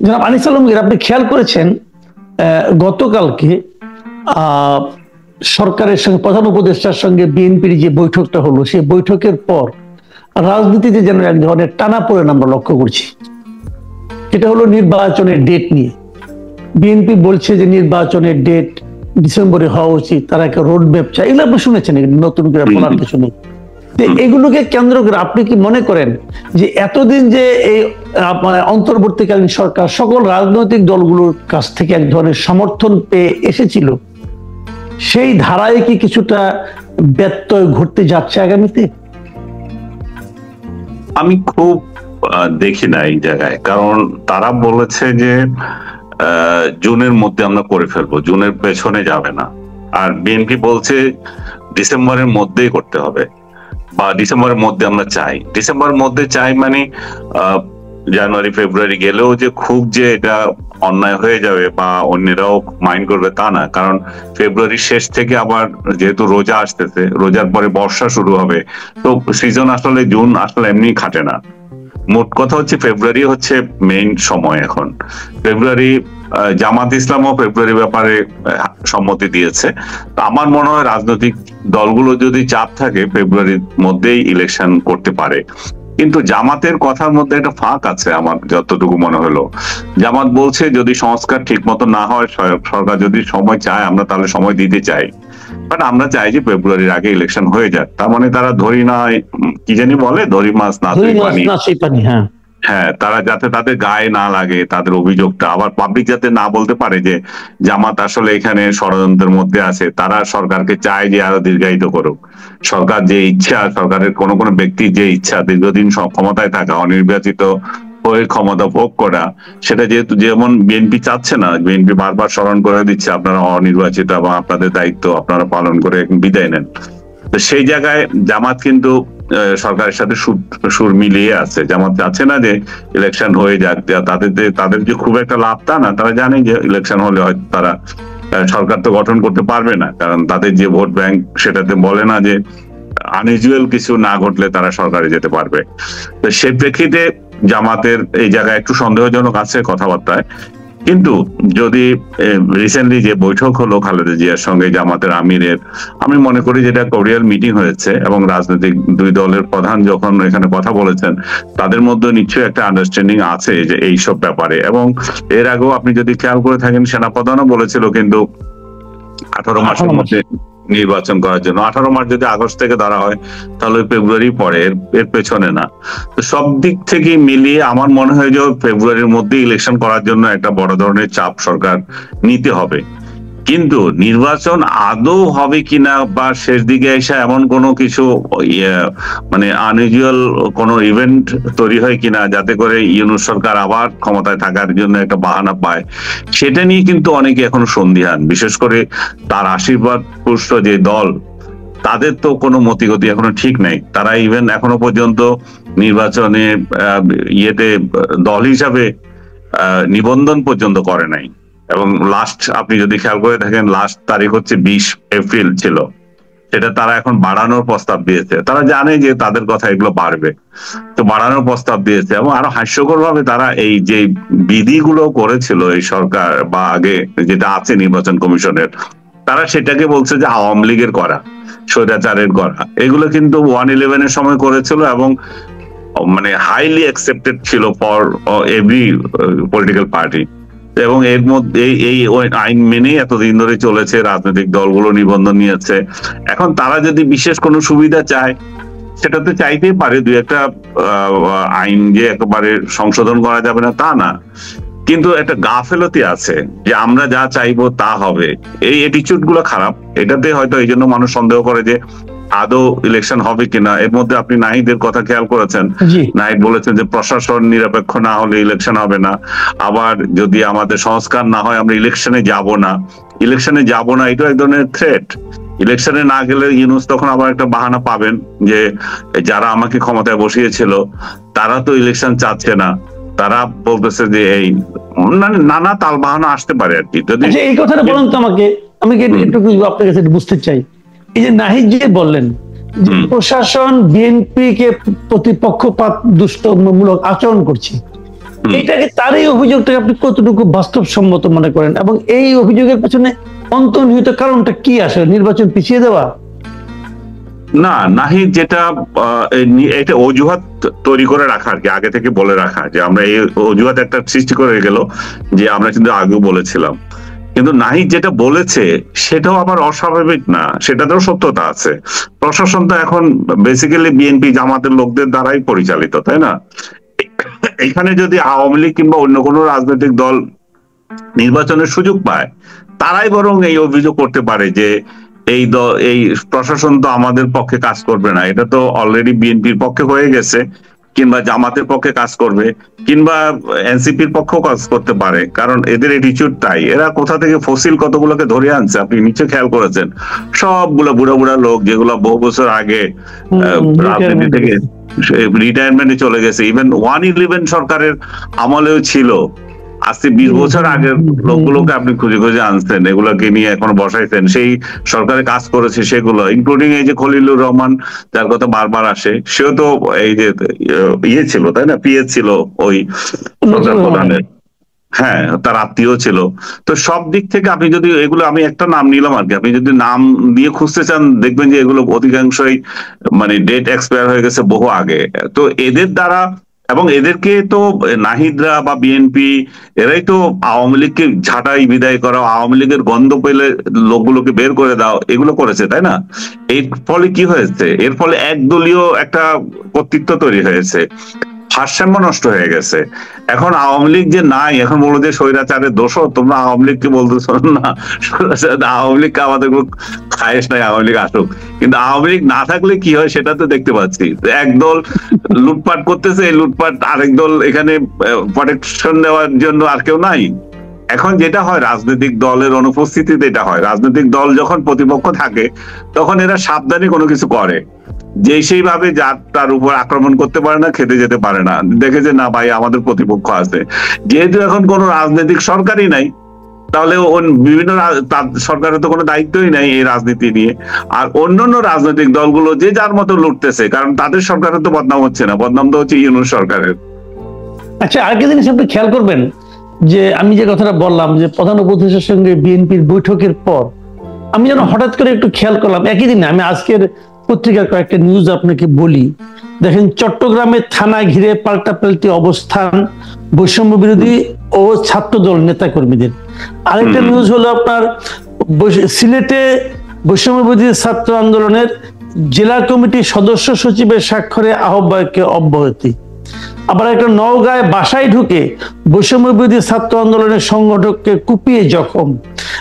জনাব আনিস আলমগীর, আপনি খেয়াল করেছেন গতকালকে সরকারের সঙ্গে প্রধান উপদেষ্টার সঙ্গে বিএনপির যে বৈঠকটা হলো, সেই বৈঠকের পর রাজনীতিতে যেন এক ধরনের টানাপোড়েন আমরা লক্ষ্য করছি। সেটা হলো নির্বাচনের ডেট নিয়ে। বিএনপি বলছে যে নির্বাচনের ডেট ডিসেম্বরে হওয়া উচিত, তারা একটা রোড ম্যাপ চায়। এগুলো আপনি শুনেছেন, নতুন করে বলার কিছু নেই। এগুলোকে কেন্দ্র করে আপনি কি মনে করেন যে এতদিন যে এই অন্তর্বর্তীকালীন সরকার সকল রাজনৈতিক দলগুলোর কাছ থেকে এক ধরনের সমর্থন পেয়ে এসেছিল, সেই ধারায় কি কিছুটা ব্যত্যয় ঘটতে যাচ্ছে আগামীতে? আমি খুব দেখি না এই জায়গায়, কারণ তারা বলেছে যে জুনের মধ্যে আমরা করে ফেলবো, জুনের পেছনে যাবে না। আর বিএনপি বলছে ডিসেম্বরের মধ্যেই করতে হবে, বা ডিসেম্বরের মধ্যে আমরা চাই। ডিসেম্বরের মধ্যে চাই মানে জানুয়ারি ফেব্রুয়ারি গেলেও যে খুব যে এটা অন্যায় হয়ে যাবে বা অন্যরাও মাইন্ড করবে তা না, কারণ ফেব্রুয়ারির শেষ থেকে আবার যেহেতু রোজা আসতেছে, রোজার পরে বর্ষা শুরু হবে, তো সিজন আসলে জুন আসলে এমনি খাটে না। মোট কথা হচ্ছে ফেব্রুয়ারি হচ্ছে মেইন সময় এখন। ফেব্রুয়ারি জামাত ইসলামও ফেব্রুয়ারি ব্যাপারে সম্মতি দিয়েছে। তো আমার মনে হয় রাজনৈতিক দলগুলো যদি চাপ থাকে ফেব্রুয়ারির মধ্যেই ইলেকশন করতে পারে। কিন্তু জামাতের কথার মধ্যে একটা ফাঁক আছে আমার যতটুকু মনে হলো। জামাত বলছে যদি সংস্কার ঠিক মতো না হয়, সরকার যদি সময় চায়, আমরা তাহলে সময় দিতে চাই, বাট আমরা চাই যে ফেব্রুয়ারির আগে ইলেকশন হয়ে যাক। তার মানে তারা ধরি না, কি জানি বলে, ধরি মাছ না পানি। হ্যাঁ, তারা যাতে তাদের গায়ে না লাগে তাদের অভিযোগটা, আবার পাবলিক যাতে না বলতে পারে যে জামাত আসলে এখানে ষড়যন্ত্রের মধ্যে আছে। তারা সরকারকে চায় যে আরো দীর্ঘায়িত করুক। সরকার যে ইচ্ছা, সরকারের কোনো কোনো ব্যক্তির যে ইচ্ছা দীর্ঘদিন ক্ষমতায় থাকা, অনির্বাচিত হয়ে ক্ষমতা ভোগ করা, সেটা যেহেতু যেমন বিএনপি চাচ্ছে না, বিএনপি বারবার স্মরণ করে দিচ্ছে আপনারা অনির্বাচিত এবং আপনাদের দায়িত্ব আপনারা পালন করে বিদায় নেন। তো সেই জায়গায় জামাত কিন্তু সরকারের সাথে সুর মিলিয়ে আছে। জামাত চাচ্ছে না যে ইলেকশন হয়ে যাক, তাদের যে খুব একটা লাভ তা না। তারা জানে যে ইলেকশন হলে হয়তো তারা সরকার তো গঠন করতে পারবে না, কারণ তাদের যে ভোট ব্যাংক সেটাতে বলে না যে আনইউজুয়াল কিছু না ঘটলে তারা সরকারে যেতে পারবে। তো সেই প্রেক্ষিতে জামাতের এই জায়গায় একটু সন্দেহজনক আছে কথাবার্তায়। কিন্তু যদি রিসেন্টলি যে বৈঠক হলো খালেদা জিয়ার সঙ্গে জামাতের আমিরের, আমি মনে করি যেটা কোরিয়াল মিটিং হয়েছে এবং রাজনৈতিক দুই দলের প্রধান যখন এখানে কথা বলেছেন, তাদের মধ্যে নিশ্চয়ই একটা আন্ডারস্ট্যান্ডিং আছে যে এইসব ব্যাপারে। এবং এর আগেও আপনি যদি খেয়াল করে থাকেন, সেনাপ্রধানও বলেছিল কিন্তু 18 মাসের মধ্যে নির্বাচন করার জন্য। 18 মাস যদি আগস্ট থেকে ধরা হয় তাহলে ফেব্রুয়ারি পরে, এর পেছনে না। তো সব দিক থেকে মিলিয়ে আমার মনে হয় যে ফেব্রুয়ারির মধ্যে ইলেকশন করার জন্য একটা বড় ধরনের চাপ সরকার নিতে হবে। কিন্তু নির্বাচন আদৌ হবে কিনা বা শেষ দিকে এসে এমন কোনো কিছু মানে আনইউজুয়াল কোনো ইভেন্ট তৈরি হয় কিনা যাতে করে ইউনূস সরকার আবার ক্ষমতায় থাকার জন্য একটা বাহানা পায়, সেটা নিয়ে কিন্তু অনেকে এখনো সন্দিহান। বিশেষ করে তার আশীর্বাদ পুষ্ট যে দল, তাদের তো কোনো মতিগতি এখনো ঠিক নেই। তারা ইভেন এখনো পর্যন্ত নির্বাচনে ইয়েতে দল হিসাবে নিবন্ধন পর্যন্ত করে নাই। এবং লাস্ট আপনি যদি খেয়াল করে থাকেন, লাস্ট তারিখ হচ্ছে 20 এপ্রিল ছিল, সেটা তারা এখন বাড়ানোর প্রস্তাব দিয়েছে। তারা জানে যে তাদের কথা এগুলো বাড়বে, তো বাড়ানোর প্রস্তাব দিয়েছে। এবং আরো হাস্যকর ভাবে তারা এই যে বিধিগুলো করেছিল এই সরকার বা আগে যেটা আছে নির্বাচন কমিশনের, তারা সেটাকে বলছে যে আওয়ামী লীগের করা, স্বৈরাচারের করা। এগুলো কিন্তু 111 এর সময় করেছিল এবং মানে হাইলি অ্যাকসেপ্টেড ছিল ফর এভরি পলিটিক্যাল পার্টি। এবং এর মধ্যে এই আইন মেনেই এতদিন ধরে চলেছে, রাজনৈতিক দলগুলো নিবন্ধন নিয়েছে। এখন তারা যদি বিশেষ কোনো সুবিধা চায়, সেটা তো চাইতেই পারে। দুই একটা আইন যে একেবারে সংশোধন করা যাবে না তা না, কিন্তু একটা গাফেলতি আছে যে আমরা যা চাইবো তা হবে। এই অ্যাটিটিউড গুলো খারাপ। এটাতে হয়তো এই জন্য মানুষ সন্দেহ করে যে আদৌ ইলেকশন হবে কিনা। এর মধ্যে আপনি নাহিদের কথা খেয়াল করেছেন, নাহিদ বলেছেন যে প্রশাসন নিরপেক্ষ না হলে ইলেকশন হবে না। আবার যদি আমাদের সংস্কার না হয় আমরা ইলেকশনে যাব না। ইলেকশনে যাব না, এটা এক ধরনের থ্রেট। ইলেকশনে না গেলে ইউনূস তখন আবার একটা বাহানা পাবেন যে যারা আমাকে ক্ষমতায় বসিয়েছিল তারা তো ইলেকশন চাচ্ছে না, তারা বলতেছে যে এই নানা তাল বাহানা আসতে পারে আর কি। যদি এই কথাটা বলেন তো আমাকে, আমি একটু আপনার কাছে বুঝতে চাই। এই যে নাহিদ যে বললেন যে প্রশাসন বিএনপি কে প্রতিপক্ষপাত দুষ্টমূলক আচরণ করছে, এইটাকে, তার এই অভিযোগটাকে আপনি কতটুকু বাস্তবসম্মত মনে করেন, এবং এই অভিযোগের পেছনে অন্তর্নিহিত কারণটা কি আসলে? নির্বাচন পিছিয়ে দেওয়া? না, নাহিদ যেটা এটা অজুহাত তৈরি করে রাখা আর কি, আগে থেকে বলে রাখা যে আমরা এই অজুহাত একটা সৃষ্টি করে গেল যে আমরা কিন্তু আগেও বলেছিলাম। কিন্তু নাহিদ যেটা বলেছে সেটাও আবার অস্বাভাবিক না, সেটাতেও সত্যতা আছে। প্রশাসন তো এখন বেসিক্যালি বিএনপি জামাতের লোকদের দ্বারাই পরিচালিত, তাই না? এখানে যদি আওয়ামী লীগ কিংবা অন্য কোনো রাজনৈতিক দল নির্বাচনের সুযোগ পায়, তারাই বরং এই অভিযোগ করতে পারে যে এই প্রশাসন তো আমাদের পক্ষে কাজ করবে না, এটা তো অলরেডি বিএনপির পক্ষে হয়ে গেছে, কিংবা জামাতের পক্ষে কাজ করবে, কিংবা এনসিপির পক্ষেও কাজ করতে পারে, কারণ এদের অ্যাটিটিউড তাই। এরা কোথা থেকে ফসিল কতগুলোকে ধরে আনছে আপনি নিচে খেয়াল করেছেন? সবগুলো বুড়া বুড়া লোক যেগুলো বহু বছর আগে রাজনীতি থেকে রিটায়ারমেন্টে চলে গেছে, ইভেন 111 সরকারের আমলেও ছিল। আজকে 20 বছর আগের লোকগুলোকে আপনি খুঁজে খুঁজে আনছেন, এগুলোকে নিয়ে এখন বসাইছেন, সেই সরকারে কাজ করেছে সেগুলো, ইনক্লুডিং এই যে খলিলুর রহমান যার কথা বারবার আসে, সেও তো এই যে ইয়ে ছিল, তাই না? পিএ ছিল ওই সরকার প্রধানের, হ্যাঁ, তার আত্মীয় ছিল। তো সব দিক থেকে আপনি যদি এগুলো, আমি একটা নাম নিলাম আর কি, আপনি যদি নাম দিয়ে খুঁজতে চান দেখবেন যে এগুলো অধিকাংশই মানে ডেট এক্সপায়ার হয়ে গেছে বহু আগে। তো এদের দ্বারা, এবং এদেরকে তো নাহিদরা বা বিএনপি এরাই তো আওয়ামী লীগকে ঝাঁটাই বিদায় করা, আওয়ামী লীগের গন্ধ পেলে লোকগুলোকে বের করে দাও, এগুলো করেছে, তাই না? এর ফলে কি হয়েছে? এর ফলে একদলীয় একটা কর্তৃত্ব তৈরি হয়েছে, ভারসাম্য নষ্ট হয়ে গেছে। এখন আওয়ামী লীগ যে নাই, এখন বলো যে স্বৈরাচারের দোষ, তোমরা আওয়ামী লীগকে বলতেছো না আওয়ামী লীগকে আমাদের খায়েশ নাই, আওয়ামী লীগ আসুক। কিন্তু আওয়ামী লীগ না থাকলে কি হয় সেটা তো দেখতে পাচ্ছি, একদল লুটপাট করতেছে, এই লুটপাট আরেক দল এখানে প্রোটেকশন দেওয়ার জন্য আর কেউ নাই। এখন যেটা হয়, রাজনৈতিক দলের অনুপস্থিতিতে এটা হয়, রাজনৈতিক দল যখন প্রতিপক্ষ থাকে তখন এরা সাবধানে কোনো কিছু করে, যে সেইভাবে যার তার উপর আক্রমণ করতে পারে না, খেতে যেতে পারে না, দেখে যে না ভাই আমাদের প্রতিপক্ষ আছে। যেহেতু এখন কোনো রাজনৈতিক সরকারই নাই, তাহলে বিভিন্ন সরকারের তো কোনো দায়িত্বই নাই এই রাজনীতি নিয়ে। আর অন্যান্য রাজনৈতিক দলগুলো যে যার মতো লুটতেছে, কারণ তাদের সরকারের তো বদনাম হচ্ছে না, বদনাম তো হচ্ছে ইউনূস সরকারের। আচ্ছা, আরেকটা জিনিস আপনি খেয়াল করবেন যে আমি যে কথাটা বললাম যে প্রধান উপদেষ্টার সঙ্গে বিএনপির বৈঠকের পর আমি যেন হঠাৎ করে একটু খেয়াল করলাম, একই দিনে আমি আজকের পত্রিকার কয়েকটা নিউজ আপনাকে বলি। দেখেন, চট্টগ্রামের থানা ঘিরে পাল্টাপাল্টি অবস্থান বৈষম্য বিরোধী ও ছাত্রদল নেতাকর্মীদের। আরেকটা নিউজ হলো আপনার সিলেটে বৈষম্য বিরোধী ছাত্র আন্দোলনের জেলা কমিটির সদস্য সচিবের স্বাক্ষরে আহ্বায়ককে অব্যাহতি। আবার একটা নওগাঁয় বাসায় ঢুকে বৈষম্য বিরোধী ছাত্র আন্দোলনের সংগঠককে কুপিয়ে জখম।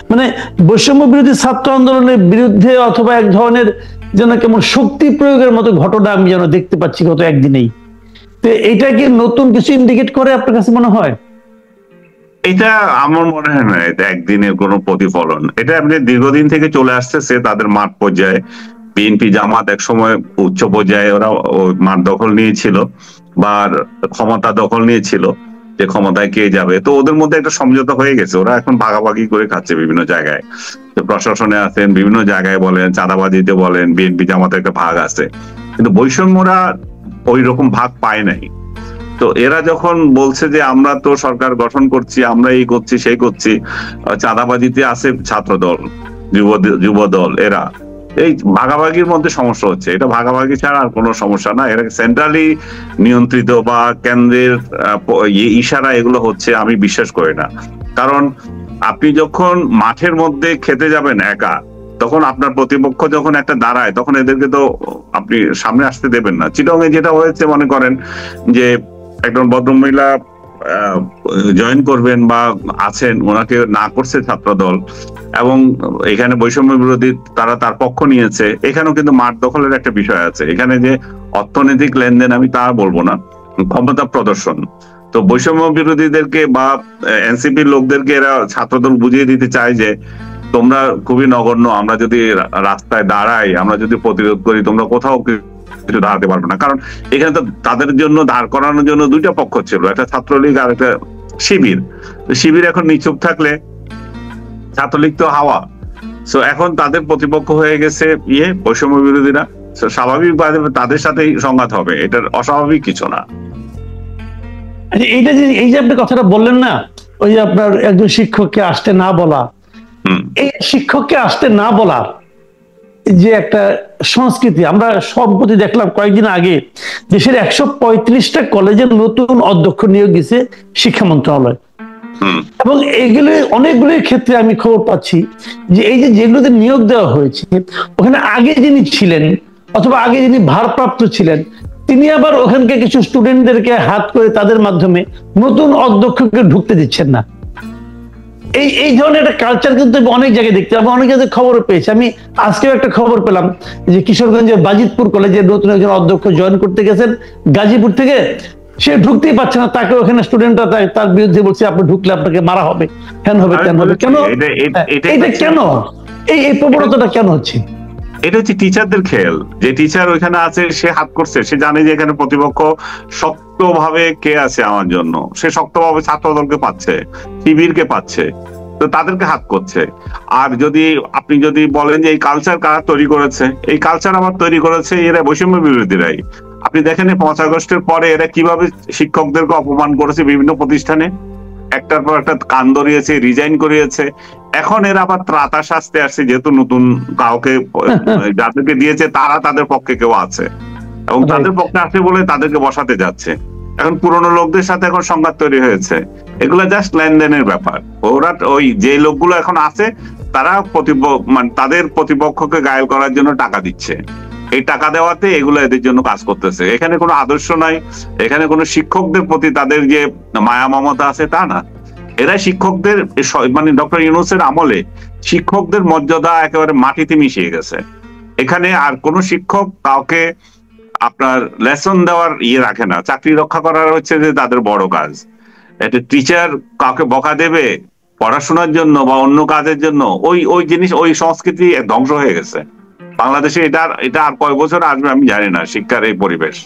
মানে বৈষম্য বিরোধী ছাত্র আন্দোলনের বিরুদ্ধে অথবা এক ধরনের যেন কেমন শক্তি প্রয়োগের মতো ঘটনা আমি যেন দেখতে পাচ্ছি গত একদিনেই। তো এটা কি নতুন কিছু ইন্ডিকেট করে আপনার কাছে মনে হয়? এটা আমার মনে হয় না এটা একদিনের কোনো প্রতিফলন, এটা আপনি দীর্ঘদিন থেকে চলে আসতেছে তাদের মাঠ পর্যায়ে। বিএনপি জামাত এক সময় উচ্চ পর্যায়ে ওরা মাঠ দখল নিয়েছিল বা ক্ষমতা দখল নিয়েছিল, যে ক্ষমতায় কে যাবে, তো ওদের মধ্যে একটা সমঝোতা হয়ে গেছে, ওরা এখন ভাগাভাগি করে খাচ্ছে বিভিন্ন জায়গায়। প্রশাসনে আছেন, বিভিন্ন জায়গায় বলেন, চাঁদাবাজিতে বলেন, বিএনপি জামাতের একটা ভাগ আছে, কিন্তু বৈষম্যরা ওই রকম ভাগ পায় নাই। তো এরা যখন বলছে যে আমরা তো সরকার গঠন করছি, আমরা এই করছি সেই করছি, চাঁদাবাজিতে আছে ছাত্র দল, যুব দল, এরা এই ভাগাভাগির মধ্যে সমস্যা হচ্ছে। এটা ভাগাভাগি ছাড়া আর কোনো সমস্যা না, এরা সেন্ট্রালি নিয়ন্ত্রিত বা কেন্দ্রের ইশারা এগুলো হচ্ছে আমি বিশ্বাস করি না। কারণ আপনি যখন মাঠের মধ্যে খেতে যাবেন একা, তখন আপনার প্রতিপক্ষ যখন একটা দাঁড়ায়, তখন এদেরকে তো আপনি সামনে আসতে দেবেন না। চিটংয়ে যেটা হয়েছে, মনে করেন যে একজন ভদ্রমহিলা জয়েন করবেন বা আছেন, ওনাকে না করছে ছাত্রদল, এবং এখানে বৈষম্য বিরোধী তারা তার পক্ষ নিয়েছে। এখানেও কিন্তু মাঠ দখলের একটা বিষয় আছে, এখানে যে অর্থনৈতিক লেনদেন আমি তা বলবো না, ক্ষমতা প্রদর্শন। তো বৈষম্য বিরোধীদেরকে বা এনসিপির লোকদেরকে এরা ছাত্রদল বুঝিয়ে দিতে চায় যে তোমরা খুবই নগণ্য, আমরা যদি রাস্তায় দাঁড়াই, আমরা যদি প্রতিরোধ করি, তোমরা কোথাও কিছু দাঁড়াতে পারবে না। কারণ এখানে তো তাদের জন্য দাঁড় করানোর জন্য দুইটা পক্ষ ছিল, একটা ছাত্রলীগ আর একটা শিবির। শিবির এখন নিচুপ থাকলে ছাত্রলীগ তো হাওয়া, সো এখন তাদের প্রতিপক্ষ হয়ে গেছে বৈষম্য বিরোধীরা। স্বাভাবিকভাবে তাদের সাথেই সংঘাত হবে, এটার অস্বাভাবিক কিছু না। আচ্ছা, এইটা যে এই যে আপনি কথাটা বললেন না, ওই যে আপনার একজন শিক্ষককে আসতে না বলা, এই শিক্ষককে আসতে না বলার যে একটা সংস্কৃতি আমরা সম্প্রতি দেখলাম কয়েকদিন আগে, দেশের 135টা কলেজের নতুন অধ্যক্ষ নিয়োগ দিয়েছে শিক্ষা মন্ত্রণালয়। এবং এইগুলো অনেকগুলো ক্ষেত্রে আমি খবর পাচ্ছি যে এই যে যেগুলোতে নিয়োগ দেওয়া হয়েছে, ওখানে আগে যিনি ছিলেন অথবা আগে যিনি ভারপ্রাপ্ত ছিলেন, তিনি আবার ওখানকে কিছু স্টুডেন্টদেরকে হাত করে তাদের মাধ্যমে নতুন অধ্যক্ষকে ঢুকতে দিচ্ছেন না। এই ধরনের একটা কালচার কিন্তু অনেক জায়গায় দেখতে হবে, অনেক জায়গায় খবরও পেয়েছি। আমি আজকেও একটা খবর পেলাম যে কিশোরগঞ্জের বাজিতপুর কলেজের নতুন একজন অধ্যক্ষ জয়েন করতে গেছেন গাজীপুর থেকে, সে ঢুকতেই পারছে না, তাকে ওখানে স্টুডেন্টরা তার বিরুদ্ধে বলছে আপনি ঢুকলে আপনাকে মারা হবে, হ্যান হবে, তেন হবে। কেন এটা কেন এই প্রবণতাটা কেন হচ্ছে? এটা হচ্ছে টিচারদের খেয়াল, যে টিচার ওইখানে আছে সে হাত করছে, সে জানে যে এখানে প্রতিপক্ষ শক্তভাবে কে আছে আমার জন্য, সে শক্তভাবে ছাত্র দলকে পাচ্ছে, শিবিরকে পাচ্ছে, তো তাদেরকে হাত করছে। আর যদি আপনি যদি বলেন যে এই কালচার কারা তৈরি করেছে, এই কালচার আবার তৈরি করেছে এরা বৈষম্য বিরোধীরাই। আপনি দেখেন 5 আগস্টের পরে এরা কিভাবে শিক্ষকদেরকে অপমান করেছে বিভিন্ন প্রতিষ্ঠানে, একটার পর একটা কান ধরিয়েছে, রিজাইন করিয়েছে। এখন এরা আবার ত্রাতা শাস্তে আসছে, যেহেতু নতুন কাউকে যাদেরকে দিয়েছে তারা তাদের পক্ষে কেউ আছে এবং তাদের পক্ষে আছে বলে তাদেরকে বসাতে যাচ্ছে। এখন পুরনো লোকদের সাথে এখন সংঘাত তৈরি হয়েছে, এগুলো জাস্ট লেনদেনের ব্যাপার। ওরা ওই যে লোকগুলো এখন আছে তারা মানে তাদের প্রতিপক্ষকে ঘায়েল করার জন্য টাকা দিচ্ছে, এই টাকা দেওয়াতে এগুলো এদের জন্য কাজ করতেছে। এখানে কোনো আদর্শ নাই, এখানে কোনো শিক্ষকদের প্রতি তাদের যে মায়া মমতা আছে তা না। এরা শিক্ষকদের মানে ডক্টর ইউনূসের আমলে শিক্ষকদের মর্যাদা একেবারে মাটিতে মিশিয়ে গেছে। এখানে আর কোন শিক্ষক কাউকে আপনার লেসন দেওয়ার রাখে না, চাকরি রক্ষা করার হচ্ছে যে তাদের বড় কাজ। একটা টিচার কাউকে বকা দেবে পড়াশোনার জন্য বা অন্য কাজের জন্য, ওই জিনিস, ওই সংস্কৃতি ধ্বংস হয়ে গেছে বাংলাদেশে। এটা আর কয় বছর আসবে আমি জানি না, শিক্ষার এই পরিবেশ।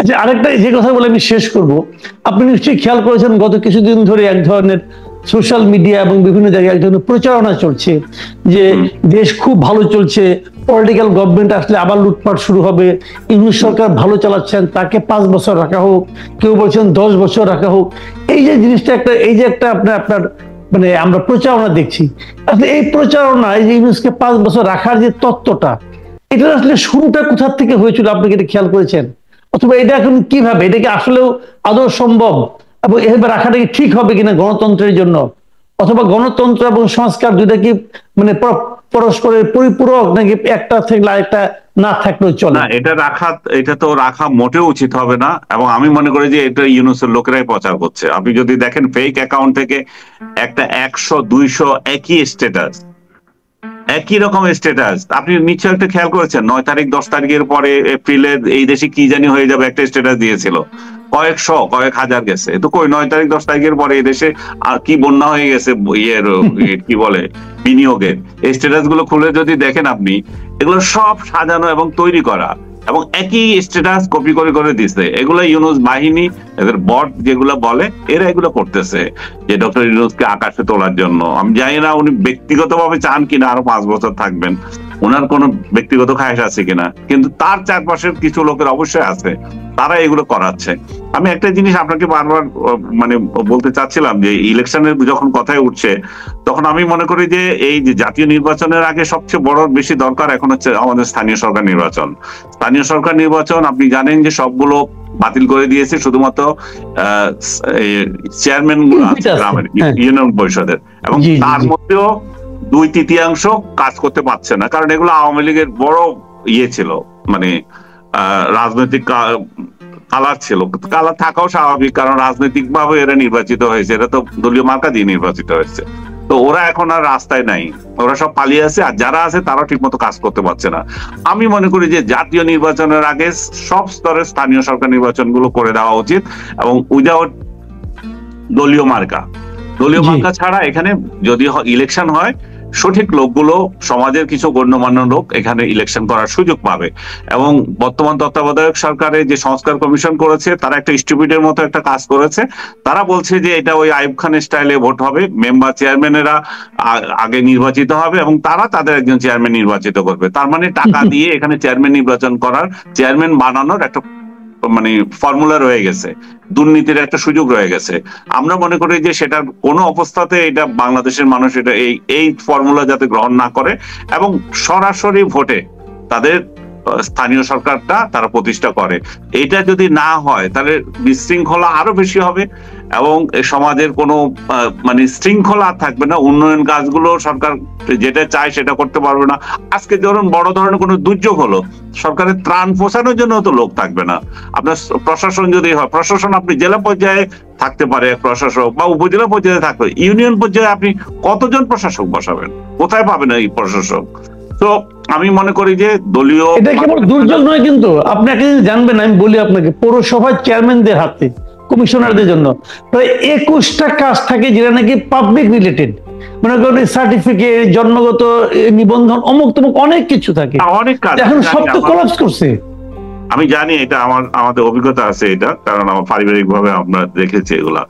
আচ্ছা, আরেকটা যে কথা বলে আমি শেষ করব, আপনি নিশ্চয়ই খেয়াল করেছেন গত কিছুদিন ধরে এক ধরনের সোশ্যাল মিডিয়া এবং বিভিন্ন জায়গায় এক ধরনের প্রচারণা চলছে যে দেশ খুব ভালো চলছে, পলিটিক্যাল গভর্নমেন্ট আসলে আবার লুটপাট শুরু হবে, ইংলিশ সরকার ভালো চালাচ্ছেন, তাকে 5 বছর রাখা হোক, কেউ বলছেন 10 বছর রাখা হোক। এই যে জিনিসটা এই যে একটা আপনার মানে আমরা প্রচারণা দেখছি, আসলে এই প্রচারণা, এই যে ইংলিশকে 5 বছর রাখার যে তত্ত্বটা, এটা আসলে শুরুটা কোথা থেকে হয়েছিল আপনি কি এটা খেয়াল করেছেন? অথবা এটা এখন কিভাবে, এটা কি আসলেও আদৌ সম্ভব এবং এভাবে রাখাটা কি ঠিক হবে কিনা গণতন্ত্রের জন্য? অথবা গণতন্ত্র এবং সংস্কার দুইটা কি মানে পরস্পরের পরিপূরক, নাকি একটা থাকলে আরেকটা না থাকলেও চলে? না, এটা তো রাখা মোটেও উচিত হবে না। এবং আমি মনে করি যে এটা ইউনূসের লোকেরাই প্রচার করছে। আপনি যদি দেখেন ফেক অ্যাকাউন্ট থেকে একটা 100-200 একই রকম স্ট্যাটাস আপনি নিশ্চয় একটা খেয়াল করেছেন। 9 তারিখ 10 তারিখের পরে এপ্রিলের এই দেশে কি জানি হয়ে যাবে একটা স্ট্যাটাস দিয়েছিল, কয়েক হাজার গেছে। তো কই 9 তারিখ 10 তারিখের পরে এই দেশে আর কি বন্যা হয়ে গেছে কি বলে বিনিয়োগের। এই স্ট্যাটাস গুলো খুলে যদি দেখেন আপনি, এগুলো সব সাজানো এবং তৈরি করা, এবং একই স্ট্যাটাস কপি করে দিচ্ছে। এগুলো ইউনূস বাহিনী, এদের বট যেগুলো বলে, এরা এগুলো করতেছে যে ডক্টর ইউনূসকে আকাশে তোলার জন্য। আমি জানি না উনি ব্যক্তিগতভাবে চান কিনা আরো 5 বছর থাকবেন, ওনার কোনো ব্যক্তিগত খায়েশ আছে কিনা, কিন্তু তার চারপাশের কিছু লোকের অবশ্যই আছে, তারা এগুলো করাচ্ছে। আমি একটা জিনিস আপনাকে বারবার মানে বলতে চাচ্ছিলাম যে ইলেকশনের যখন কথায় উঠছে, তখন আমি মনে করি যে এই যে জাতীয় নির্বাচনের আগে সবচেয়ে বড় বেশি দরকার এখন হচ্ছে আমাদের স্থানীয় সরকার নির্বাচন। স্থানীয় সরকার নির্বাচন আপনি জানেন যে সবগুলো বাতিল করে দিয়েছে, শুধুমাত্র চেয়ারম্যান গুলো গ্রামের ইউনিয়ন পরিষদের, এবং তার মধ্যেও 2/3 কাজ করতে পারছে না, কারণ এগুলো আওয়ামী লীগের বড় ছিল, মানে রাজনৈতিক কালার ছিল। কালার থাকাও স্বাভাবিক, কারণ রাজনৈতিক ভাবে এরা নির্বাচিত হয়েছে, এরা তো দলীয় মার্কা দিয়ে নির্বাচিত হয়েছে। তো ওরা এখন আর রাস্তায় নাই, ওরা সব পালিয়ে আছে, আর যারা আছে তারা ঠিক মতো কাজ করতে পারছে না। আমি মনে করি যে জাতীয় নির্বাচনের আগে সব স্তরের স্থানীয় সরকার নির্বাচন গুলো করে দেওয়া উচিত, এবং উইদাউট দলীয় মার্কা ছাড়া এখানে যদি ইলেকশন হয়, সঠিক লোকগুলো, সমাজের কিছু গণ্যমান্য লোক এখানে ইলেকশন করার সুযোগ পাবে। এবং বর্তমান তত্ত্বাবধায়ক সরকারে যে সংস্কার কমিশন করেছে, তারা একটা স্টুপিডের মতো একটা কাজ করেছে। তারা বলছে যে এটা ওই আইয়ুব খান স্টাইলে ভোট হবে, মেম্বার চেয়ারম্যানেরা আগে নির্বাচিত হবে এবং তারা তাদের একজন চেয়ারম্যান নির্বাচিত করবে। তার মানে টাকা দিয়ে এখানে চেয়ারম্যান নির্বাচন করার, চেয়ারম্যান বানানোর একটা মানে ফর্মুলা রয়ে গেছে, দুর্নীতির একটা সুযোগ রয়ে গেছে। আমরা মনে করি যে সেটার কোনো অবস্থাতে এটা বাংলাদেশের মানুষ এটা এই ফর্মুলা যাতে গ্রহণ না করে এবং সরাসরি ভোটে তাদের স্থানীয় সরকারটা তারা প্রতিষ্ঠা করে। এটা যদি না হয় তাহলে বিশৃঙ্খলা আরো বেশি হবে এবং সমাজের কোনো মানে শৃঙ্খলা থাকবে না। উন্নয়ন কাজগুলো সরকার যেটা চায় সেটা করতে পারবে না। আজকে ধরুন বড় ধরনের কোনো দুর্যোগ হলো, সরকারের ত্রাণ পৌঁছানোর জন্য তো লোক থাকবে না। আপনার প্রশাসন যদি হয়, প্রশাসন আপনি জেলা পর্যায়ে থাকতে পারে প্রশাসক, বা উপজেলা পর্যায়ে থাকবে, ইউনিয়ন পর্যায়ে আপনি কতজন প্রশাসক বসাবেন? কোথায় পাবেন এই প্রশাসক? তো আমি মনে করি যে দলীয়, এটা কেবল দুর্যোগ নয়, কিন্তু আপনি একটা জিনিস জানবেন, আমি বলি আপনাকে, পৌরসভার চেয়ারম্যানদের হাতে, কমিশনারদের জন্য প্রায় 21টা কাজ থাকে যেটা নাকি পাবলিক রিলেটেড। মনে করেন সার্টিফিকেট, জন্মগত নিবন্ধন, অমুক তমুক অনেক কিছু থাকে, অনেক কাজ এখন সব তো কোলাপস করছে। আমি জানি, এটা আমাদের অভিজ্ঞতা আছে এটা, কারণ আমার পারিবারিক ভাবে আমরা দেখেছি এগুলা।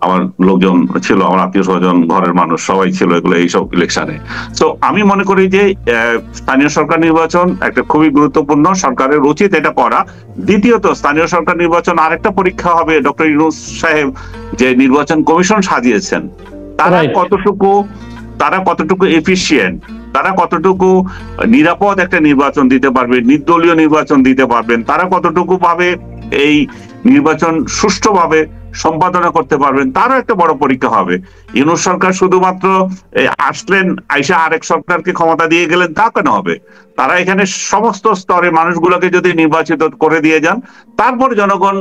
আমার লোকজন ছিল, আমার আত্মীয় স্বজন, ঘরের মানুষ সবাই ছিল এগুলো এইসব ইলেকশনে। তো আমি মনে করি যে স্থানীয় সরকার নির্বাচন একটা খুবই গুরুত্বপূর্ণ, সরকারের উচিত এটা করা। দ্বিতীয়ত, স্থানীয় সরকার নির্বাচন আরেকটা পরীক্ষা হবে ডক্টর ইউনূস সাহেব যে নির্বাচন কমিশন সাজিয়েছেন, তারা কতটুকু এফিশিয়েন্ট, তারা কতটুকু নিরাপদ একটা নির্বাচন দিতে পারবে, নির্দলীয় নির্বাচন দিতে পারবেন, তারা কতটুকু ভাবে এই নির্বাচন সুষ্ঠুভাবে সম্পাদনা করতে পারবেন, তারও একটা বড় পরীক্ষা হবে। ইউনূস সরকার শুধুমাত্র আসলেন, আইসা আরেক সরকারকে ক্ষমতা দিয়ে গেলেন, তা কেন হবে? তারা এখানে সমস্ত স্তরে মানুষগুলোকে যদি নির্বাচিত করে দিয়ে যান, তারপর জনগণ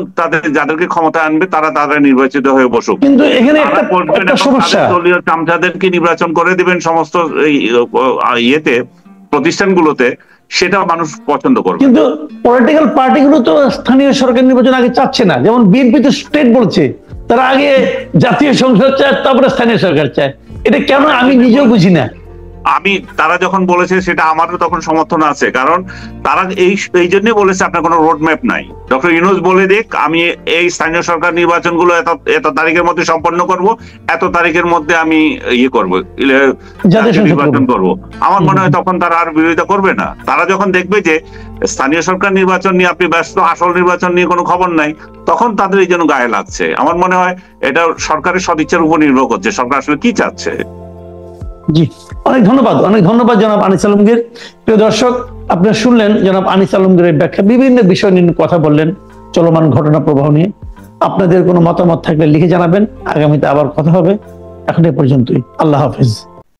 যাদেরকে ক্ষমতা আনবে তারা নির্বাচিত হয়ে বসুক। কিন্তু এখানে একটা সমস্যা, দলীয় চামচাদেরকে নির্বাচন করে দিবেন সমস্ত ইয়েতে, প্রতিষ্ঠানগুলোতে, সেটা মানুষ পছন্দ করবে। কিন্তু পলিটিক্যাল পার্টিগুলো তো স্থানীয় সরকার নির্বাচন আগে চাচ্ছে না। যেমন বিএনপি তো স্টেট বলছে তারা আগে জাতীয় সংসদ চায়, তারপরে স্থানীয় সরকার চায়। এটা কেন আমি নিজেও বুঝি না। তারা যখন বলেছে সেটা আমারও তখন সমর্থন আছে, কারণ তারা এই জন্যই বলেছে আপনার কোনো রোড ম্যাপ নাই। ডক্টর ইউনূস বলে দিক, আমি এই স্থানীয় সরকার নির্বাচনগুলো এত তারিখের মধ্যে সম্পন্ন করব, এত তারিখের মধ্যে আমি করব, নির্বাচন করব। আমার মনে হয় তখন তারা আর বিরোধিতা করবে না। তারা যখন দেখবে যে স্থানীয় সরকার নির্বাচন নিয়ে আপনি ব্যস্ত, আসল নির্বাচন নিয়ে কোনো খবর নাই, তখন তাদের এই জন্য গায়ে লাগছে। আমার মনে হয় এটা সরকারের সদিচ্ছার উপর নির্ভর করছে, সরকার আসলে কি চাচ্ছে। জি, অনেক ধন্যবাদ জনাব আনিস আলমগীর। প্রিয় দর্শক, আপনারা শুনলেন জনাব আনিস আলমগীরের ব্যাখ্যা, বিভিন্ন বিষয় নিয়ে কথা বললেন, চলমান ঘটনা প্রবাহ নিয়ে। আপনাদের কোনো মতামত থাকলে লিখে জানাবেন, আগামীতে আবার কথা হবে। এখন এ পর্যন্তই, আল্লাহ হাফেজ।